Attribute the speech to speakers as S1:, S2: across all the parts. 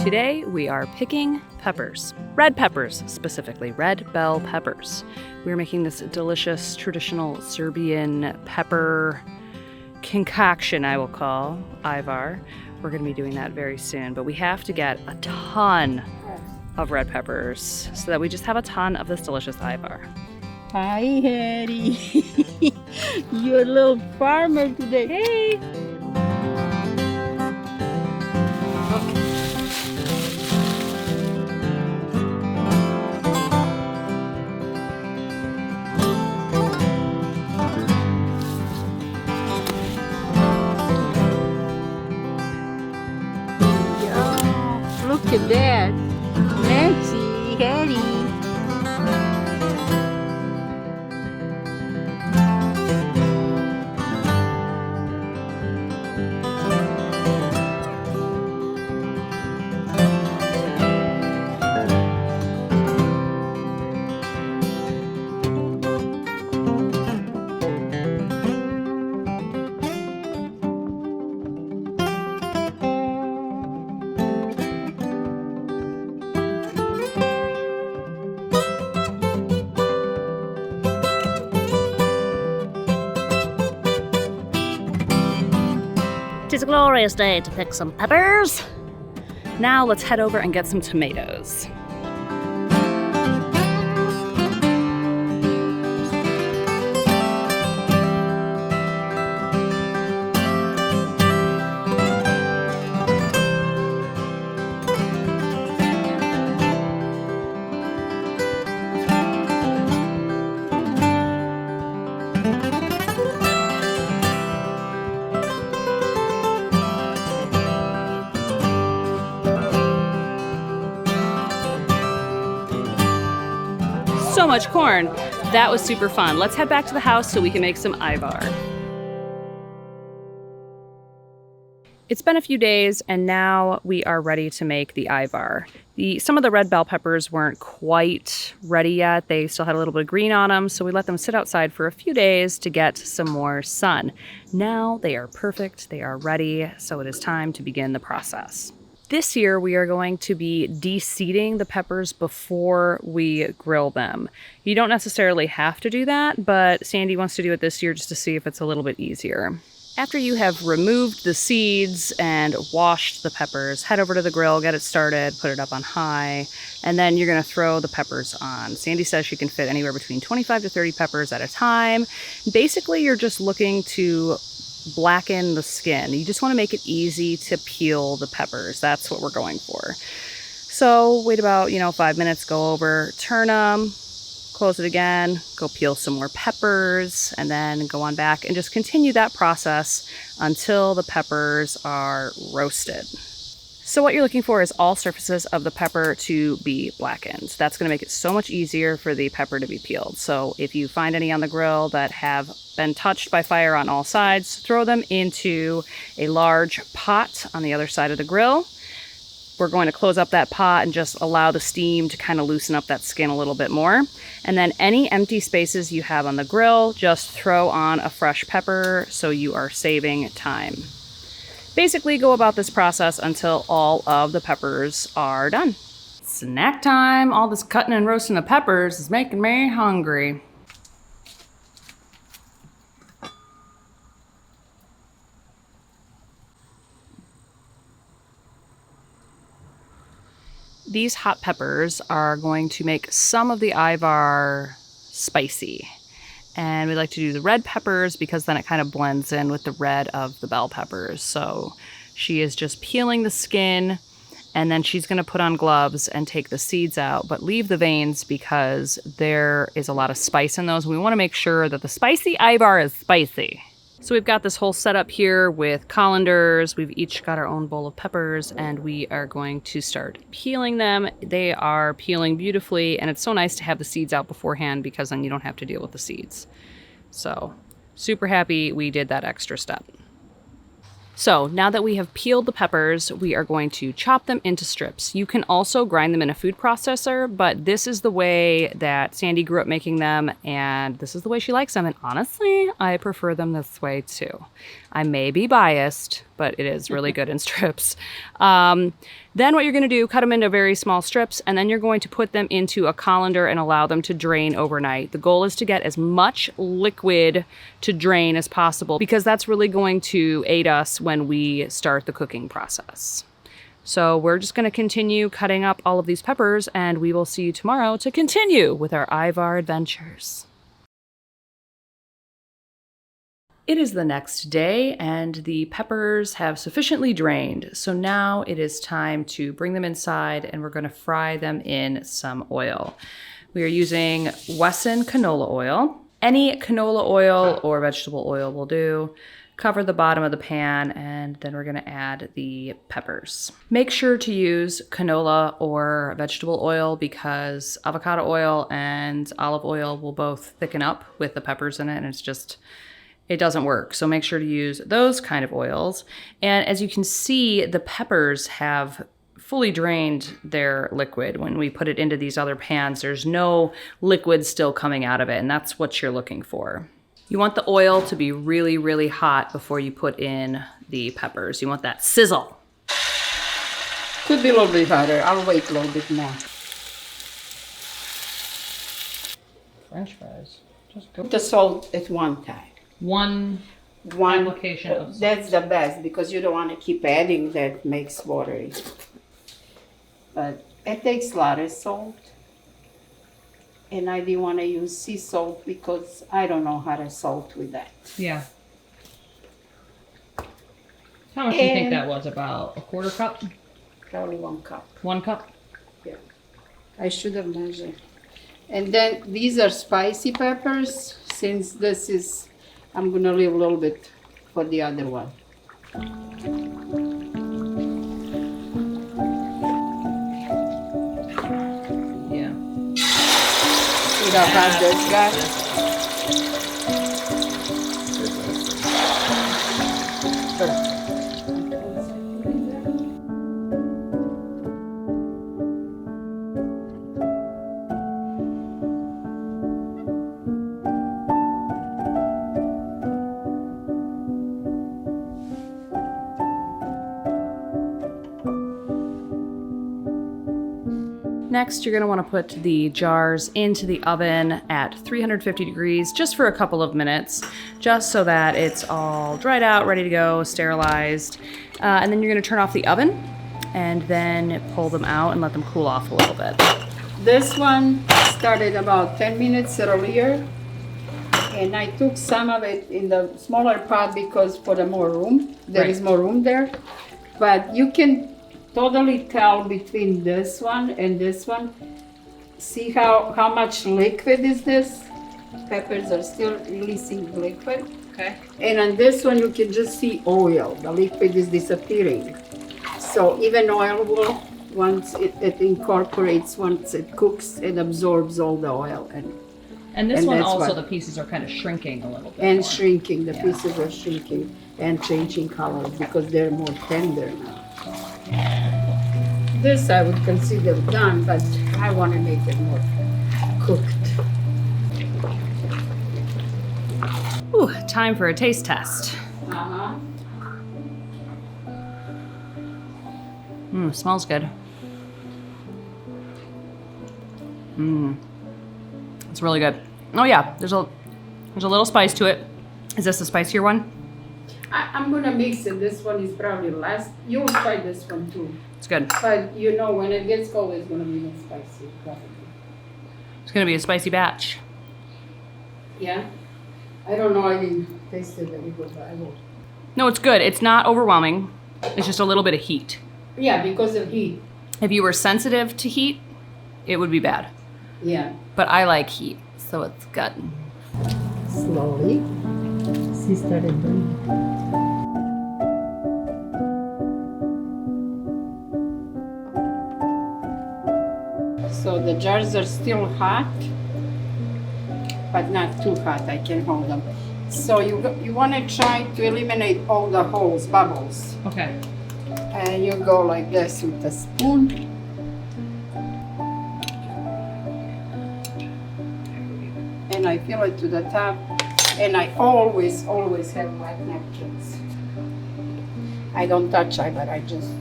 S1: Today we are picking peppers. Red peppers, specifically red bell peppers. We're making this delicious traditional Serbian pepper concoction, I will call, Ajvar. We're going to be doing that very soon, but we have to get a ton of red peppers so that we just have a ton of this delicious Ajvar.
S2: Hi, Hattie. You're a little farmer today.
S1: Hey!
S2: Look at that. Nancy, Hattie.
S1: It's a glorious day to pick some peppers. Now let's head over and get some tomatoes. So much corn. That was super fun. Let's head back to the house so we can make some Ajvar. It's been a few days and now we are ready to make the Ajvar. Some of the red bell peppers weren't quite ready yet. They still had a little bit of green on them, so we let them sit outside for a few days to get some more sun. Now they are perfect, they are ready, so it is time to begin the process. This year, we are going to be de-seeding the peppers before we grill them. You don't necessarily have to do that, but Sandy wants to do it this year just to see if it's a little bit easier. After you have removed the seeds and washed the peppers, head over to the grill, get it started, put it up on high, and then you're going to throw the peppers on. Sandy says she can fit anywhere between 25 to 30 peppers at a time. Basically, you're just looking to blacken the skin. You just want to make it easy to peel the peppers. That's what we're going for. So wait about 5 minutes, go over, turn them, close it again, go peel some more peppers, and then go on back and just continue that process until the peppers are roasted. So what you're looking for is all surfaces of the pepper to be blackened. That's going to make it so much easier for the pepper to be peeled. So if you find any on the grill that have been touched by fire on all sides, throw them into a large pot on the other side of the grill. We're going to close up that pot and just allow the steam to kind of loosen up that skin a little bit more. And then any empty spaces you have on the grill, just throw on a fresh pepper so you are saving time. Basically go about this process until all of the peppers are done. Snack time! All this cutting and roasting of peppers is making me hungry. These hot peppers are going to make some of the Ajvar spicy. And we like to do the red peppers because then it kind of blends in with the red of the bell peppers. So she is just peeling the skin and then she's going to put on gloves and take the seeds out, but leave the veins because there is a lot of spice in those. We want to make sure that the spicy Ajvar is spicy. So we've got this whole setup here with colanders. We've each got our own bowl of peppers and we are going to start peeling them. They are peeling beautifully and it's so nice to have the seeds out beforehand because then you don't have to deal with the seeds. So super happy we did that extra step. So now that we have peeled the peppers, we are going to chop them into strips. You can also grind them in a food processor, but this is the way that Sandy grew up making them, and this is the way she likes them. And honestly, I prefer them this way too. I may be biased, but it is really good in strips. Then what you're gonna do, cut them into very small strips, and then you're going to put them into a colander and allow them to drain overnight. The goal is to get as much liquid to drain as possible because that's really going to aid us when we start the cooking process. So we're just gonna continue cutting up all of these peppers, and we will see you tomorrow to continue with our Ajvar adventures. It is the next day and the peppers have sufficiently drained. So now it is time to bring them inside and we're going to fry them in some oil. We are using Wesson canola oil. Any canola oil or vegetable oil will do. Cover the bottom of the pan and then we're going to add the peppers. Make sure to use canola or vegetable oil because avocado oil and olive oil will both thicken up with the peppers in it, and it doesn't work. So make sure to use those kind of oils. And as you can see, the peppers have fully drained their liquid. When we put it into these other pans, there's no liquid still coming out of it, and that's what you're looking for. You want the oil to be really, really hot before you put in the peppers. You want that sizzle.
S2: Could be a little bit hotter. I'll wait a little bit more.
S1: French fries. Just go.
S2: Put the salt at one time.
S1: One application of salt.
S2: That's the best because you don't want to keep adding, that makes watery. But it takes a lot of salt. And I didn't want to use sea salt because I don't know how to salt with that.
S1: Yeah. How much do you think that was? About a quarter cup?
S2: Probably 1 cup.
S1: 1 cup?
S2: Yeah. I should have measured. And then these are spicy peppers. Since this is, I'm going to leave a little bit for the other one.
S1: Yeah.
S2: See how hot this got? Perfect.
S1: Next, you're going to want to put the jars into the oven at 350 degrees just for a couple of minutes, just so that it's all dried out, ready to go, sterilized. And then you're going to turn off the oven and then pull them out and let them cool off a little bit.
S2: This one started about 10 minutes earlier, and I took some of it in the smaller pot because for the more room, there is more room there. But you can totally tell between this one and this one. See how much liquid is this? Peppers are still releasing liquid.
S1: Okay.
S2: And on this one you can just see oil. The liquid is disappearing. So even oil will, once it incorporates, once it cooks, it absorbs all the oil.
S1: And this one
S2: that's
S1: also,
S2: what-
S1: the pieces are kind of shrinking a little bit
S2: And
S1: more.
S2: shrinking, the pieces are shrinking and changing color because they're more tender now. This I would consider done, but I want to make it more cooked.
S1: Ooh, time for a taste test.
S2: Uh-huh.
S1: Smells good. It's really good. Oh yeah, there's a little spice to it. Is this the spicier one?
S2: I'm gonna mix it. This one is probably less. You'll try this one too.
S1: It's good.
S2: But you know, when it gets cold, it's gonna be more spicy. Probably.
S1: It's gonna be a spicy batch.
S2: Yeah. I don't know. I didn't taste it very good, but I will.
S1: No, it's good. It's not overwhelming. It's just a little bit of heat.
S2: Yeah, because of heat.
S1: If you were sensitive to heat, it would be bad.
S2: Yeah.
S1: But I like heat, so it's good.
S2: Slowly. She started burning. So the jars are still hot, but not too hot. I can hold them. So you want to try to eliminate all the holes, bubbles.
S1: Okay.
S2: And you go like this with a spoon. And I fill it to the top And I always have wet napkins. I don't touch Ajvar, I just,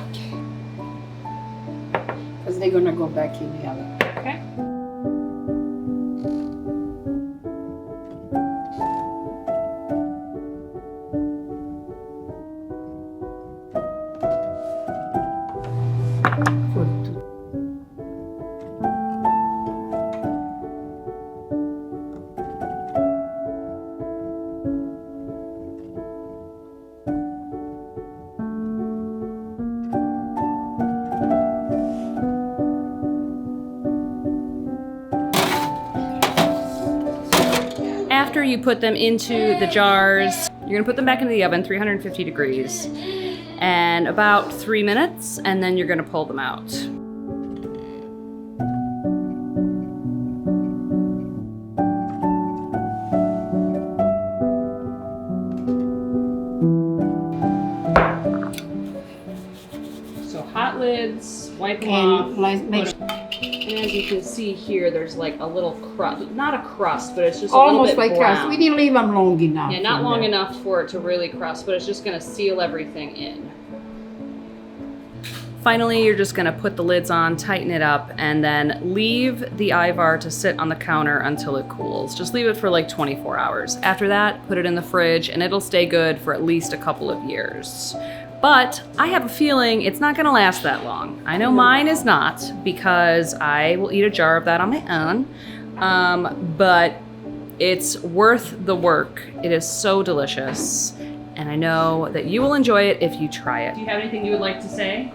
S2: okay. Because they're gonna go back in the oven.
S1: Okay.
S2: For two.
S1: After you put them into the jars, you're gonna put them back into the oven, 350 degrees, and about 3 minutes, and then you're gonna pull them out. So hot lids, wipe them off.
S2: And like, make
S1: And as you can see here, there's like a little crust, not a crust, but it's just a
S2: almost
S1: little bit
S2: like
S1: brown.
S2: crust. We didn't leave them long enough.
S1: Yeah, not
S2: for
S1: long
S2: that.
S1: enough for it to really crust, but it's just gonna seal everything in. Finally, you're just gonna put the lids on, tighten it up, and then leave the Ajvar to sit on the counter until it cools. Just leave it for like 24 hours. After that, put it in the fridge and it'll stay good for at least a couple of years. But I have a feeling it's not gonna last that long. I know mine is not, because I will eat a jar of that on my own. But it's worth the work. It is so delicious. And I know that you will enjoy it if you try it. Do you have anything you would like to say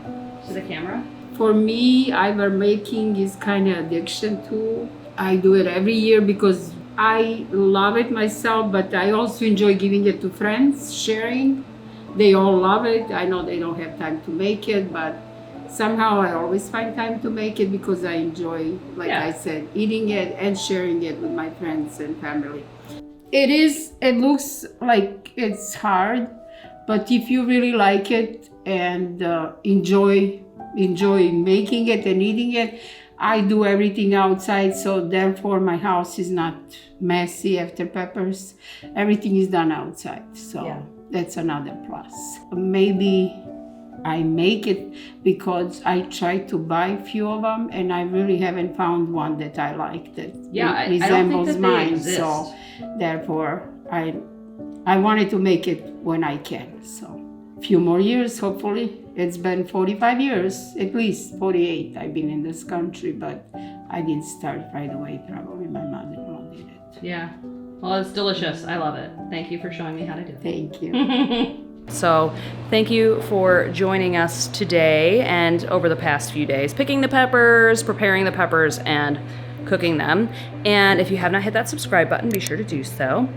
S1: to the camera?
S2: For me, Ajvar making is kind of addiction too. I do it every year because I love it myself, but I also enjoy giving it to friends, sharing. They all love it. I know they don't have time to make it, but somehow I always find time to make it because I enjoy, like I said, eating it and sharing it with my friends and family. It looks like it's hard, but if you really like it and enjoy making it and eating it, I do everything outside, so therefore my house is not messy after peppers. Everything is done outside, so that's another plus. Maybe I make it because I try to buy a few of them, and I really haven't found one that I like that resembles mine. So therefore, I wanted to make it when I can. So a few more years, hopefully. It's been 45 years, at least 48. I've been in this country, but I didn't start right away. Probably my mother-in-law did it.
S1: Yeah. Well, it's delicious. I love it. Thank you for showing me how to do it.
S2: Thank you.
S1: So thank you for joining us today and over the past few days, picking the peppers, preparing the peppers, and cooking them. And if you have not hit that subscribe button, be sure to do so.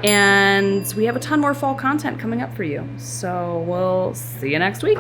S1: And we have a ton more fall content coming up for you. So we'll see you next week.